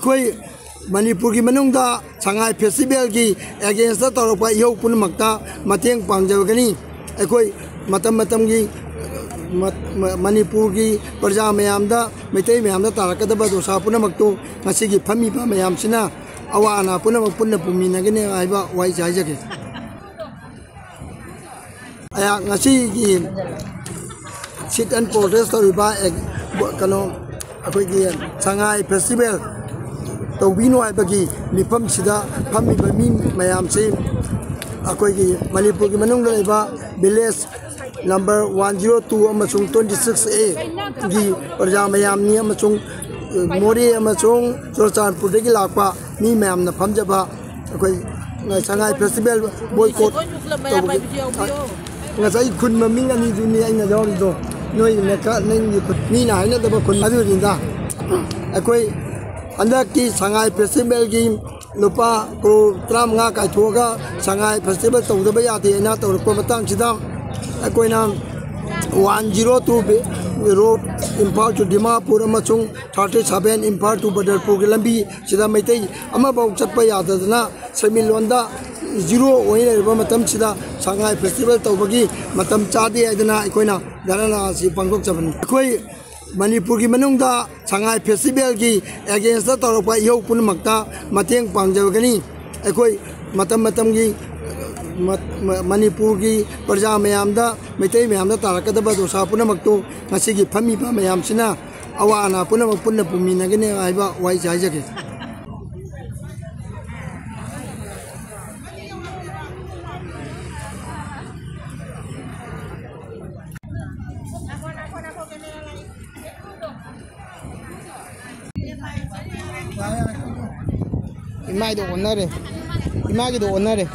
अखोई मणिपुर की मनुंगदा संगाई फेस्टिवल की एगेंस्ट तौरप इहो पुनमक्ता मतेंग पांगजगनी अखोई मतम मतम की मणिपुर की प्रजा मयामदा मैतै मयामदा तारकदब दोसा पुनमक्तो ngasi फमीबा मयामसिना अवाना पुनमक पुन्न पुमिनगने आइबा वाई जायजगे आया ngasi की sit and protest तौरिबा कनो अखोई की संगाई फेस्टिवल तौबीनो आइबगी मिफम सिदा फमीबा मी मयामसे अखोई की मणिपुर की मनुंग लेबा विलेज नंबर 102 अमसुंग 26A की प्रजा मयामनी अमसुंग मोरे अमसुंग चुरचानपुर की लापा मी मयामना फमजबा अखोई Sangai festival boycott ngasai khun maming ani duni aina jawrido noi ne ka nang ni na haina da khun adu rinda akoi anda ki sangai festival gi lupa pro tram nga kai thoga sangai festival to da ba ya de na to ko matang sida akoi na 102 road Imphal to Dimapur amachung 37 Imphal to Badarpur gi lambi sida maitai ama bau chatpa ya da na semilonda zero oine ba matam sida sangai festival tawbagi matam chade aidana akoina darana si pangok chabani akoi manipur ki manungda sangai festival ki against the tawpa iho punmakta mateng pangjagani akoi matam matam gi manipur ki praja mayamda maitai mayamda tarakadaba dosa punamakto ngasi gi phami ba mayamsina awana punamak punna puminagane aiba wai jaijage इमाई दो owner है इमाई की दो owner है